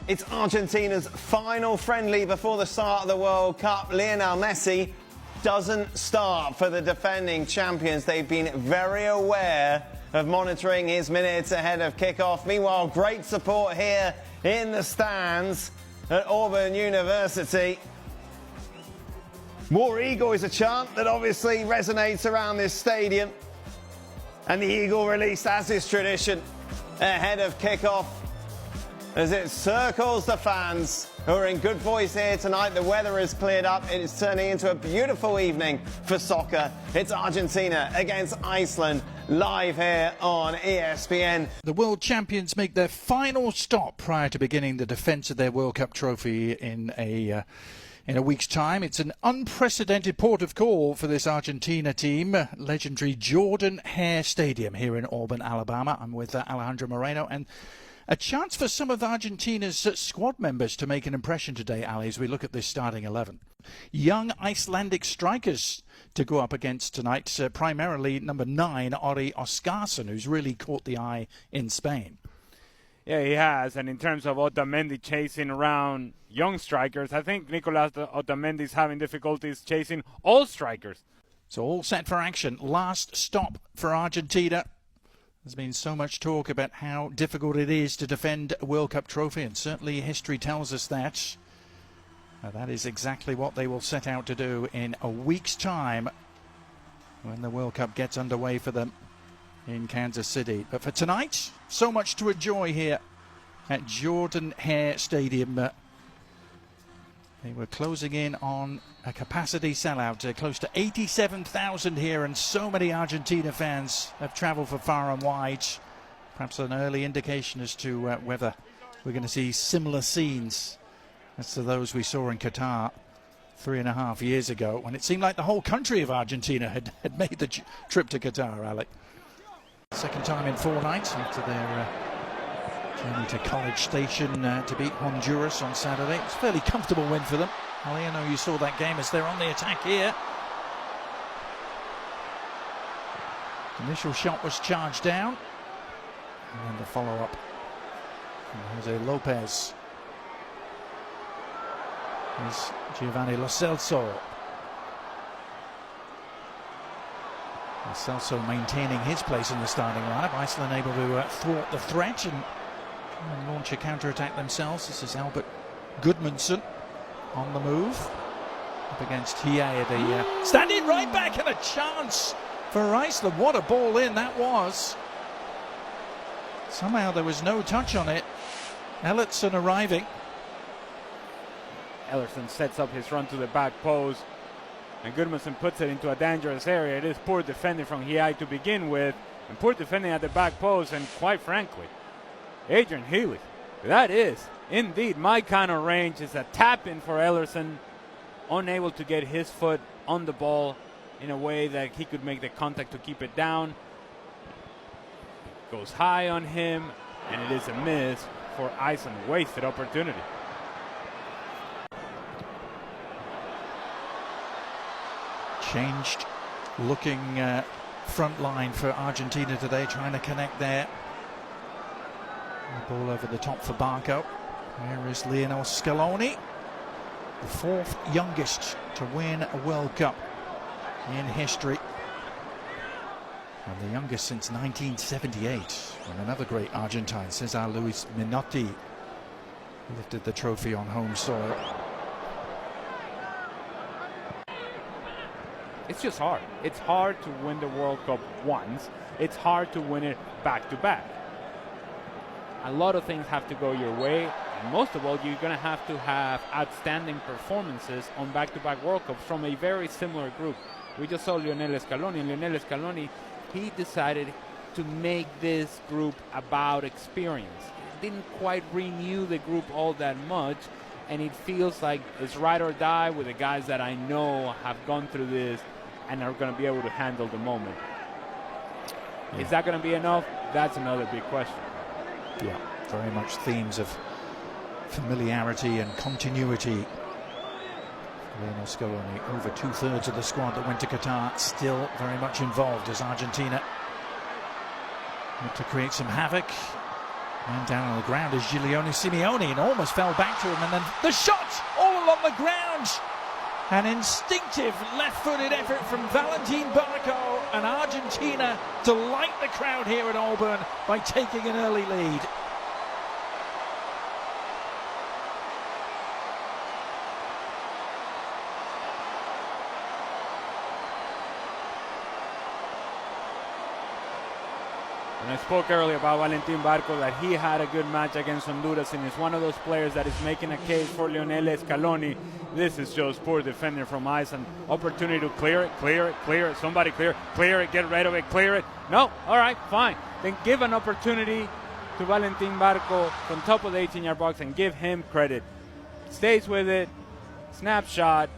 It's Argentina's final friendly before the start of the World Cup. Lionel Messi doesn't start for the defending champions. They've been very aware of monitoring his minutes ahead of kickoff. Meanwhile, great support here in the stands at Auburn University. War Eagle is a chant that obviously resonates around this stadium. And the Eagle released, as is tradition, ahead of kickoff, as it circles the fans who are in good voice here tonight. The weather has cleared up. It is turning into a beautiful evening for soccer. It's Argentina against Iceland, live here on ESPN. The world champions make their final stop prior to beginning the defence of their World Cup trophy in a week's time. It's an unprecedented port of call for this Argentina team. Legendary Jordan Hare Stadium here in Auburn, Alabama. I'm with Alejandro Moreno, and a chance for some of Argentina's squad members to make an impression today, Ali, as we look at this starting 11. Young Icelandic strikers to go up against tonight, primarily number 9, Ori Oskarsson, who's really caught the eye in Spain. Yeah, he has. And in terms of Otamendi chasing around young strikers, I think Nicolas Otamendi's having difficulties chasing all strikers. So all set for action. Last stop for Argentina. There's been so much talk about how difficult it is to defend a World Cup trophy, and certainly history tells us that. That is exactly what they will set out to do in a week's time when the World Cup gets underway for them in Kansas City. But for tonight, so much to enjoy here at Jordan Hare Stadium. They were closing in on a capacity sellout, close to 87,000 here, and so many Argentina fans have travelled for far and wide. Perhaps an early indication as to whether we're going to see similar scenes as to those we saw in Qatar 3.5 years ago, when it seemed like the whole country of Argentina had made the trip to Qatar, Alec. Second time in 4 nights after their journey to College Station to beat Honduras on Saturday. It's a fairly comfortable win for them. Ali, I know you saw that game as they're on the attack here. Initial shot was charged down. And then the follow-up from Jose Lopez is Giovanni Lo Celso. Lo Celso maintaining his place in the starting lineup. Iceland able to thwart the threat and launch a counter-attack themselves. This is Albert Gudmundsson on the move up against Hie. The standing right back, and a chance for Iceland. What a ball in that was. Somehow there was no touch on it. Ellertsson arriving. Ellertsson sets up his run to the back post, and Gudmundsson puts it into a dangerous area. It is poor defending from Hie to begin with, and poor defending at the back post, and quite frankly, Adrian Healy, that is indeed my kind of range. Is a tap-in for Ellertsson, unable to get his foot on the ball in a way that he could make the contact to keep it down. Goes high on him, and it is a miss for Iceland. Wasted opportunity. Changed looking front line for Argentina today, trying to connect there. The ball over the top for Barco. There is Lionel Scaloni, the 4th youngest to win a World Cup in history, and the youngest since 1978, when another great Argentine, Cesar Luis Menotti, lifted the trophy on home soil. It's just hard. It's hard to win the World Cup once. It's hard to win it back-to-back. A lot of things have to go your way, and most of all, you're going to have outstanding performances on back-to-back World Cups from a very similar group. We just saw Lionel Scaloni, and Lionel Scaloni, he decided to make this group about experience. He didn't quite renew the group all that much, and it feels like it's ride or die with the guys that I know have gone through this and are going to be able to handle the moment. Yeah. Is that going to be enough? That's another big question. Yeah, very much themes of familiarity and continuity. Lionel Scaloni, over 2/3 of the squad that went to Qatar, still very much involved as Argentina look to create some havoc Man down on the ground is Simeone, and almost fell back to him, and then the shot all along the ground. An instinctive left-footed effort from Valentin Barco, and Argentina delight the crowd here at Auburn by taking an early lead. And I spoke earlier about Valentin Barco, that he had a good match against Honduras, and is one of those players that is making a case for Lionel Scaloni. This is just poor defender from Iceland. Opportunity to clear it. Somebody clear it, get rid of it, clear it. No, all right, fine. Then give an opportunity to Valentin Barco from top of the 18-yard box and give him credit. Stays with it, snapshot,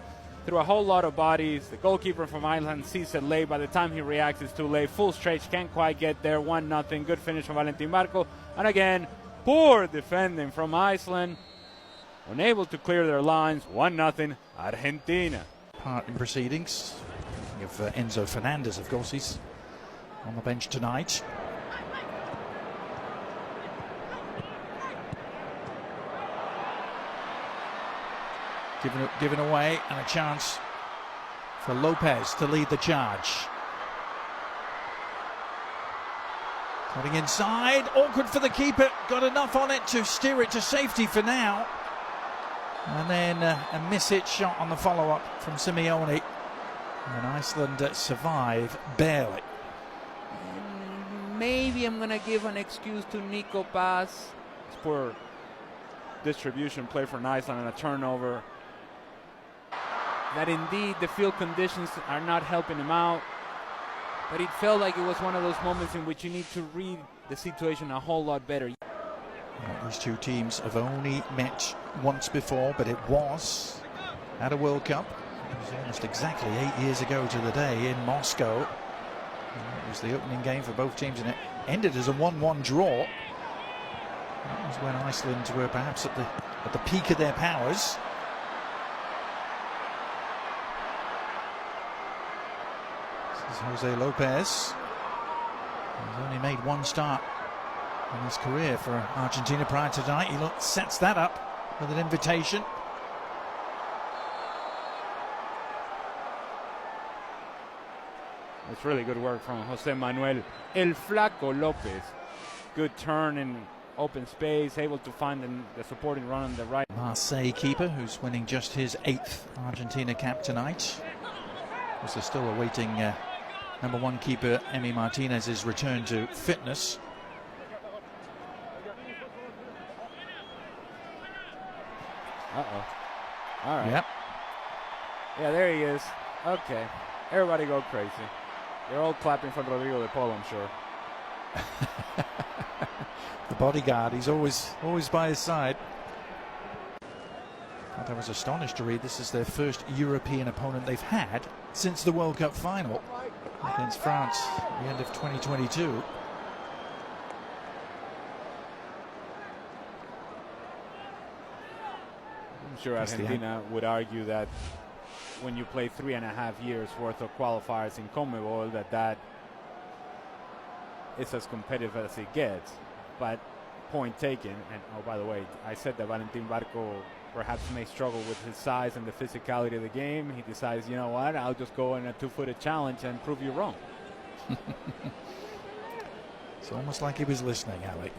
through a whole lot of bodies. The goalkeeper from Iceland sees it late. By the time he reacts, it's too late. Full stretch, can't quite get there. 1-0. Good finish from Valentin Barco. And again, poor defending from Iceland. Unable to clear their lines. 1-0. Argentina. Part in proceedings. Thinking of Enzo Fernandez, of course, he's on the bench tonight. Given away, and a chance for Lopez to lead the charge. Cutting inside, awkward for the keeper, got enough on it to steer it to safety for now. And then a miss-hit shot on the follow-up from Simeone. And Iceland survive barely. Maybe I'm going to give an excuse to Nico Paz. It's poor distribution play for Iceland and a turnover. That indeed the field conditions are not helping him out, but it felt like it was one of those moments in which you need to read the situation a whole lot better. These two teams have only met once before, but it was at a World Cup. It was almost exactly 8 years ago to the day in Moscow. It was the opening game for both teams, and it ended as a 1-1 draw. That was when Iceland were perhaps at the peak of their powers. This is Jose Lopez. He's only made one start in his career for Argentina prior to tonight. He sets that up with an invitation. It's really good work from Jose Manuel El Flaco Lopez. Good turn in open space, able to find the supporting run on the right. Marseille keeper, who's winning just his 8th Argentina cap tonight. As they're still awaiting number 1 keeper Emi Martinez's return to fitness. Uh-oh. All right. Yep. Yeah, there he is. Okay. Everybody go crazy. They're all clapping for Rodrigo de Paul, I'm sure. The bodyguard, he's always by his side. I was astonished to read this is their first European opponent they've had since the World Cup final against France at the end of 2022. I'm sure Argentina would argue that when you play 3.5 years worth of qualifiers in CONMEBOL, that is as competitive as it gets. But point taken, and oh, by the way, I said that Valentin Barco perhaps may struggle with his size and the physicality of the game. He decides, you know what, I'll just go in a 2-footed challenge and prove you wrong. It's almost like he was listening, Alec.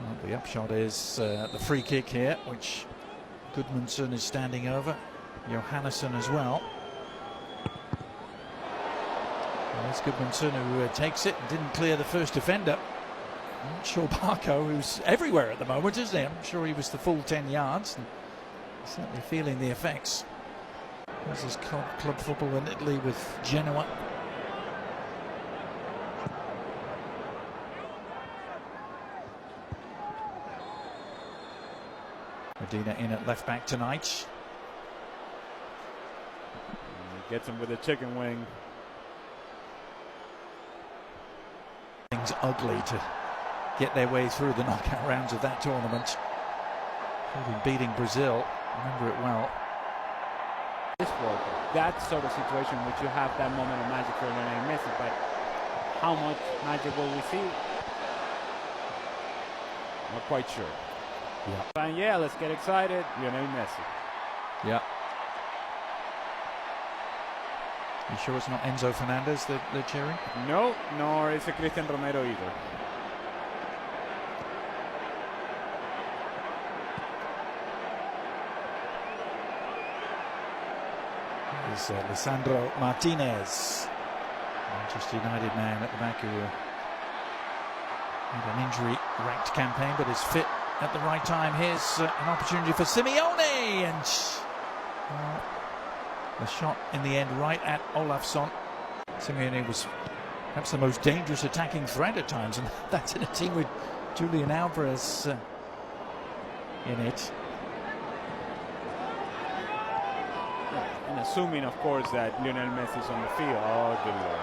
Well, the upshot is the free kick here, which Gudmundsson is standing over. Johannesson as well. There's Gudmundsson who takes it and didn't clear the first defender. I'm not sure Barco, who's everywhere at the moment, isn't he? I'm sure he was the full 10 yards. And certainly feeling the effects. This is club football in Italy with Genoa. Medina in at left back tonight. He gets him with a chicken wing. Things ugly to get their way through the knockout rounds of that tournament. Including beating Brazil. Remember it well. This World Cup, that sort of situation in which you have that moment of magic for Lionel Messi, but how much magic will we see? Not quite sure. Yeah. And yeah, let's get excited. Lionel Messi. Yeah. You sure it's not Enzo Fernandez that they're cheering? No, nor is it Cristian Romero either. Is Lisandro Martinez, Manchester United man at the back, who had an injury-racked campaign but is fit at the right time. Here's an opportunity for Simeone, and the shot in the end right at Olafsson. Simeone was perhaps the most dangerous attacking threat at times, and that's in a team with Julian Alvarez in it. And assuming, of course, that Lionel Messi is on the field. Oh, good lord.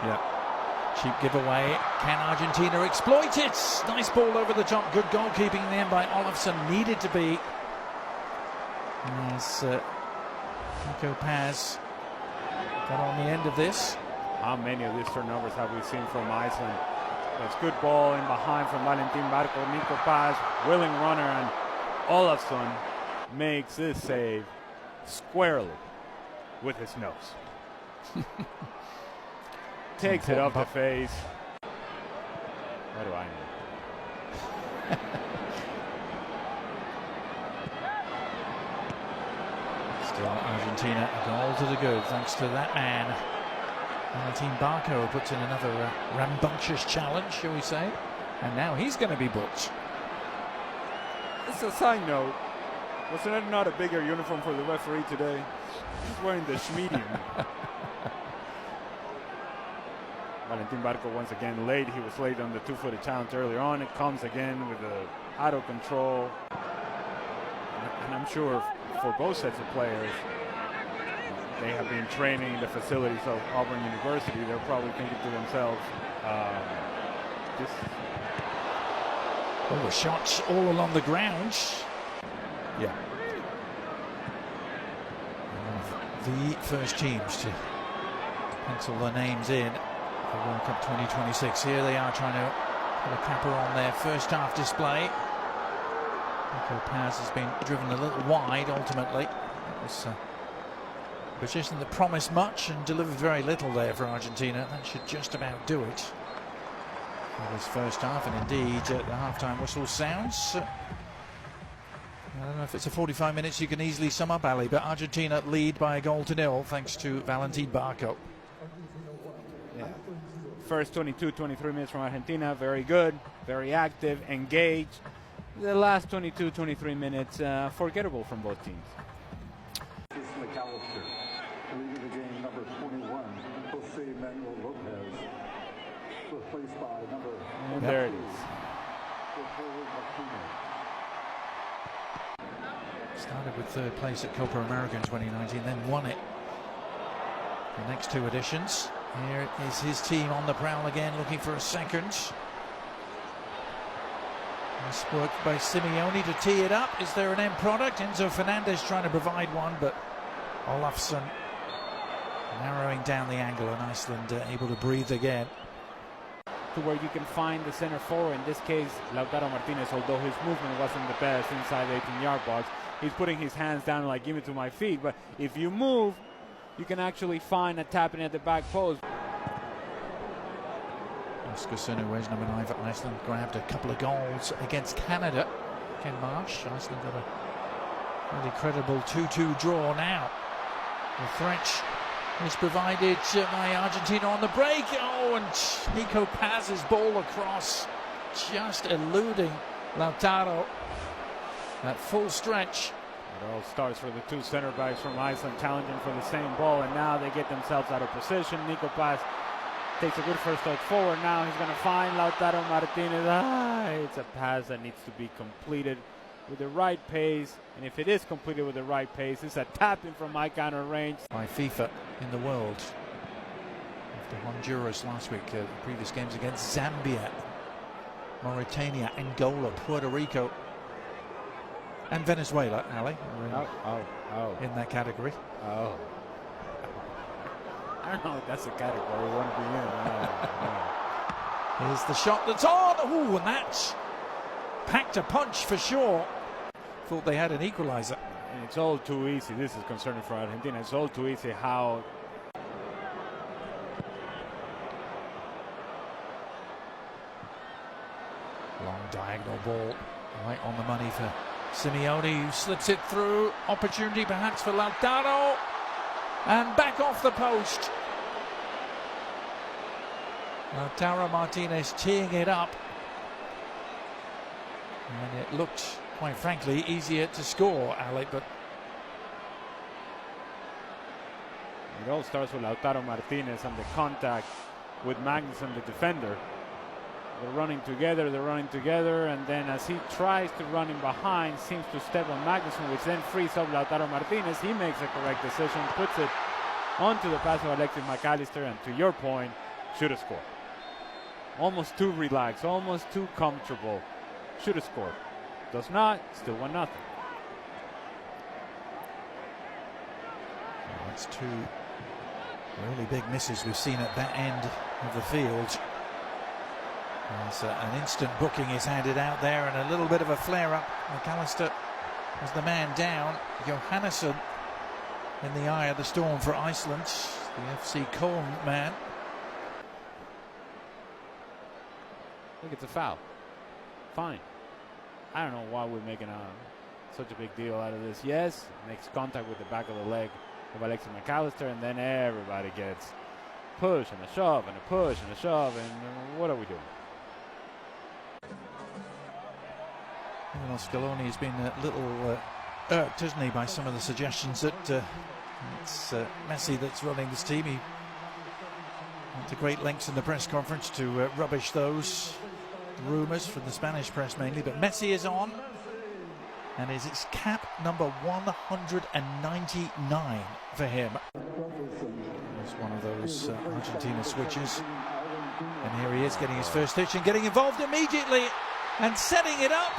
Yeah. Cheap giveaway. Can Argentina exploit it? Nice ball over the top. Good goalkeeping in the end by Olafsson. Needed to be. As Nico Paz got on the end of this. How many of these turnovers have we seen from Iceland? There's good ball in behind from Valentin Barco. Nico Paz, willing runner, and Olafsson makes this save squarely with his nose. Takes it off the face. What do I know? Still Argentina, a goal to the good thanks to that man. Valentin Barco puts in another rambunctious challenge, shall we say. And now he's going to be booked. It's a side note. Wasn't it not a bigger uniform for the referee today? He's wearing the medium. Valentin Barco once again late. He was late on the two-footed challenge earlier on. It comes again with the out of control. And I'm sure for both sets of players, they have been training in the facilities of Auburn University. They're probably thinking to themselves, all the shots all along the ground. Yeah. One of the first teams to pencil their names in for World Cup 2026. Here they are trying to put a capper on their first half display. Nico Paz has been driven a little wide ultimately. It was a position that promised much and delivered very little there for Argentina. That should just about do it for this first half, and indeed the half-time whistle sounds. I don't know if it's a 45 minutes you can easily sum up, Ali, but Argentina lead by a goal to nil thanks to Valentin Barco. Yeah. First 22-23 minutes from Argentina, very good, very active, engaged. The last 22-23 minutes, forgettable from both teams. McAllister, leading the game, number 21, Jose Manuel Lopez, replaced by number... And there it is. Started with third place at Copa America in 2019, then won it the next two editions. Here is his team on the prowl again, looking for a second. Nice work by Simeone to tee it up. Is there an end product? Enzo Fernandez trying to provide one, but Olafsson narrowing down the angle, and Iceland able to breathe again. To where you can find the center forward, in this case Lautaro Martinez, although his movement wasn't the best inside the 18-yard box. He's putting his hands down like, give it to my feet, but if you move, you can actually find a tapping at the back post. Oscar Sunu, number 9 for Iceland, grabbed a couple of goals against Canada. Ken Marsh, Iceland got a really credible 2-2 draw now. The threat is provided by Argentina on the break. Oh, and Nico Paz's ball across, just eluding Lautaro. That full stretch. It all starts for the two center backs from Iceland challenging for the same ball, and now they get themselves out of position. Nico Paz takes a good first step forward. Now he's going to find Lautaro Martinez. It's a pass that needs to be completed with the right pace, and if it is completed with the right pace, it's a tap-in from my counter range. By FIFA in the world. After Honduras last week, the previous games against Zambia, Mauritania, Angola, Puerto Rico, and Venezuela, Ali, in that category. Oh. I don't know if that's the category we want to be in. Here's the shot that's on. Ooh, and that packed a punch for sure. Thought they had an equaliser. And it's all too easy. This is concerning for Argentina. It's all too easy how long diagonal ball right on the money for Simeone, who slips it through. Opportunity perhaps for Lautaro, and back off the post. Lautaro Martinez teeing it up, and it looked, quite frankly, easier to score, Alec, but it all starts with Lautaro Martinez and the contact with Magnussen, the defender. They're running together, and then as he tries to run in behind, seems to step on Magnussen, which then frees up Lautaro Martinez. He makes the correct decision, puts it onto the pass of Alexis McAllister, and to your point, should have scored. Almost too relaxed, almost too comfortable. Should have scored. Does not, still 1-0. That's two really big misses we've seen at that end of the field. As an instant booking is handed out there, and a little bit of a flare-up. McAllister was the man down. Johannesson in the eye of the storm for Iceland, the FC Köln man. I think it's a foul. Fine. I don't know why we're making such a big deal out of this. Yes, makes contact with the back of the leg of Alexis McAllister, and then everybody gets push and a shove and a push and a shove, and what are we doing? Well, Scaloni has been a little irked, hasn't he, by some of the suggestions that it's Messi that's running this team. He went to great lengths in the press conference to rubbish those rumours from the Spanish press mainly, but Messi is on, and it's cap number 199 for him. It's one of those Argentina switches, and here he is getting his first touch and getting involved immediately and setting it up,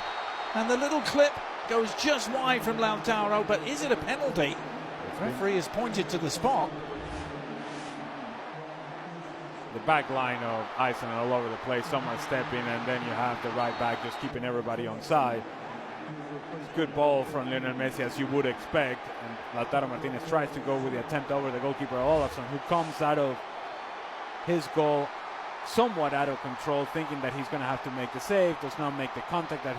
and the little clip goes just wide from Lautaro, but is it a penalty? The referee has pointed to the spot. The back line of Iceland all over the place, someone stepping, and then you have the right back just keeping everybody on side. It's good ball from Lionel Messi, as you would expect, and Lautaro Martinez tries to go with the attempt over the goalkeeper Olafsson, who comes out of his goal somewhat out of control, thinking that he's going to have to make the save, does not make the contact that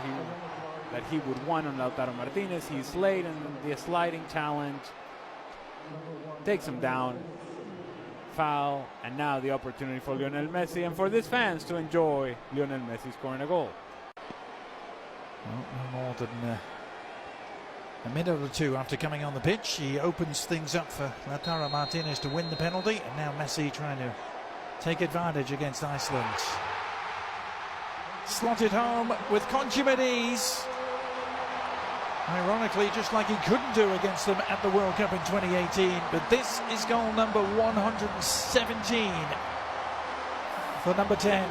he would want on Lautaro Martinez. He's late, and the sliding challenge takes him down. Foul, and now the opportunity for Lionel Messi and for these fans to enjoy Lionel Messi scoring a goal. Well, no more than a minute or two after coming on the pitch, he opens things up for Lautaro Martinez to win the penalty, and now Messi trying to take advantage against Iceland. Slotted home with consummate ease. Ironically, just like he couldn't do against them at the World Cup in 2018. But this is goal number 117 for number 10.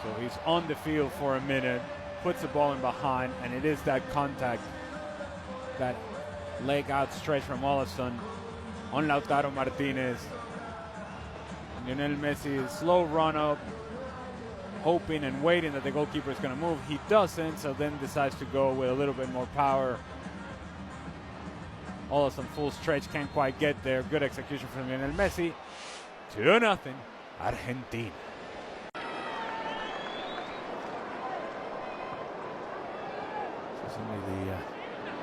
So he's on the field for a minute, puts the ball in behind, and it is that contact, that leg outstretched from Olafsson on Lautaro Martinez. Lionel Messi, slow run up, hoping and waiting that the goalkeeper is going to move. He doesn't, so then decides to go with a little bit more power. Olafsson full stretch, can't quite get there. Good execution from Lionel Messi. 2-0, Argentina. It's only the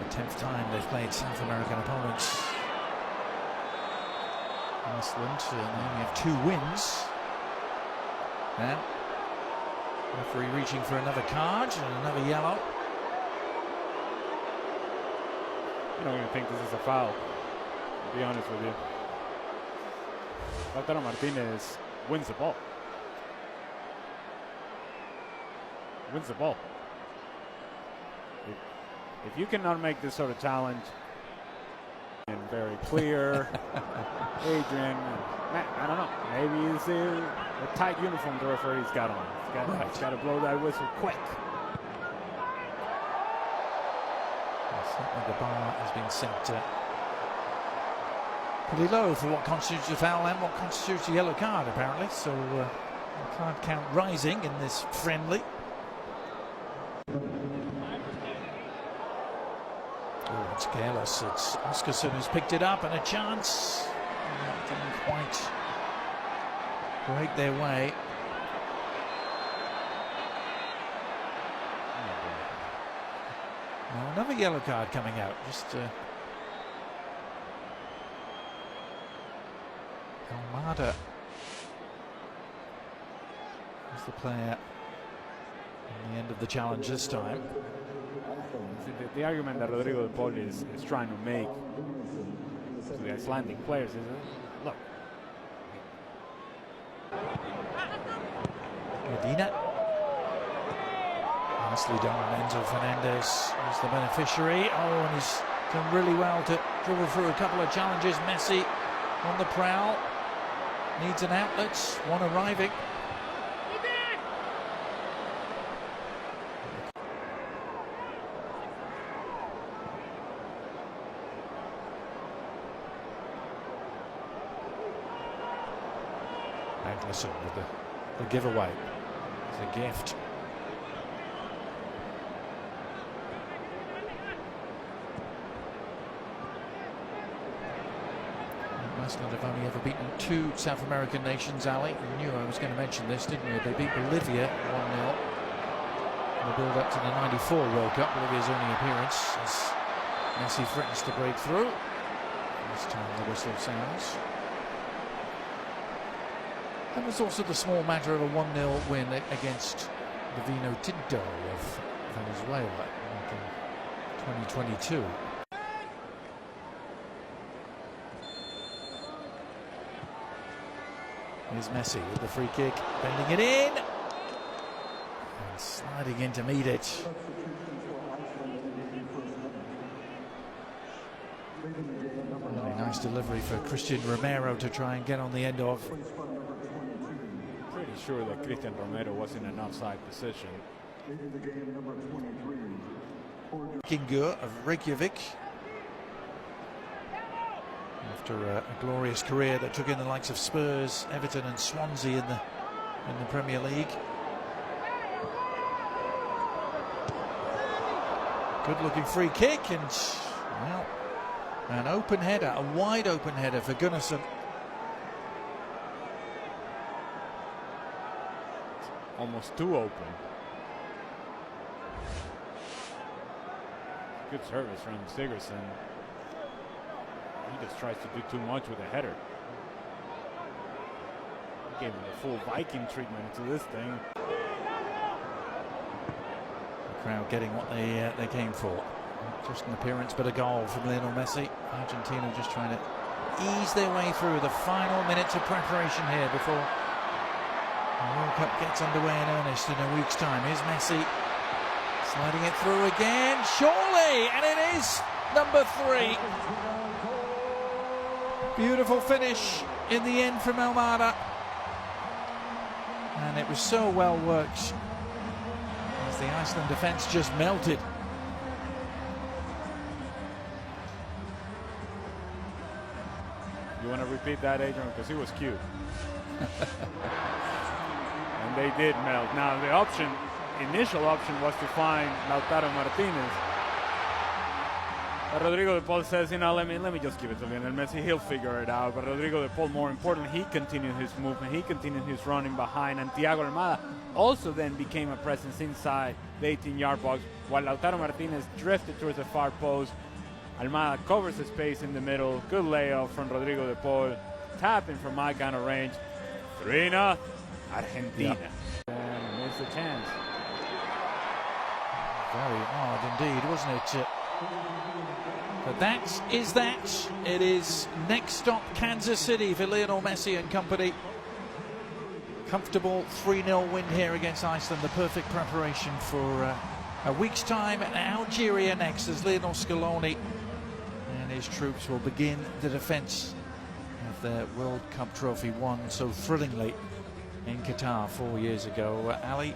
10th time they've played South American opponents. Iceland, they only have 2 wins. Now, referee reaching for another card and another yellow. I don't even think this is a foul, to be honest with you. Lautaro Martinez wins the ball. Wins the ball. If you cannot make this sort of challenge, and very clear, Adrian, I don't know, maybe it's a tight uniform the referee's got on. He's got to blow that whistle quick. Certainly the bar has been set pretty low for what constitutes a foul and what constitutes a yellow card, apparently. So the card count rising in this friendly. Oh, it's careless. It's Oscarson who's picked it up, and a chance. That didn't quite break their way. Well, another yellow card coming out. Just Almada is the player in the end of the challenge this time. The argument that Rodrigo de Paul is trying to make to the Icelandic players is, look. Medina. Nicely done. Enzo Fernandez is the beneficiary. Oh, and he's done really well to dribble through a couple of challenges. Messi on the prowl. Needs an outlet. One arriving. Listen with the giveaway. It's a gift. Iceland have only ever beaten 2 South American nations, Ali. You knew I was going to mention this, didn't you? They beat Bolivia 1-0 in the build-up to the '94 World Cup. Bolivia's only appearance as Messi threatens to break through. This time the whistle sounds. And there's also the small matter of a 1-0 win against the Vino Tinto of Venezuela in 2022. Here's Messi with the free kick, bending it in, and sliding in to meet it. Really nice delivery for Christian Romero to try and get on the end of. Pretty sure that Christian Romero was in an offside position. Kingur of Reykjavik. After a glorious career that took in the likes of Spurs, Everton and Swansea in the Premier League. Good looking free kick, and well, an open header, a wide open header for Gunnarsson. Almost too open. Good service from Sigurdsson. He just tries to do too much with a header. Gave him the full Viking treatment to this thing. The crowd getting what they came for. Not just an appearance, but a goal from Lionel Messi. Argentina just trying to ease their way through the final minutes of preparation here before the World Cup gets underway in earnest in a week's time. Here's Messi sliding it through again, surely, and it is number 3. Beautiful finish in the end from Almada, and it was so well worked as the Iceland defence just melted. You want to repeat that, Adrian? Because he was cute. And they did melt. Now the initial option was to find Lautaro Martinez. But Rodrigo de Paul says, you know, let me just give it to Lionel Messi. He'll figure it out. But Rodrigo de Paul, more importantly, he continued his movement. He continued his running behind. And Thiago Almada also then became a presence inside the 18-yard box, while Lautaro Martinez drifted towards the far post. Almada covers the space in the middle. Good layoff from Rodrigo de Paul. Tapping from my kind of range. 3-0, Argentina. Yep. And missed the chance. Very odd indeed, wasn't it? But that is that. It is next stop Kansas City for Lionel Messi and company. Comfortable 3-0 win here against Iceland. The perfect preparation for a week's time at Algeria next, as Lionel Scaloni and his troops will begin the defence of their World Cup trophy won so thrillingly in Qatar 4 years ago. Ali.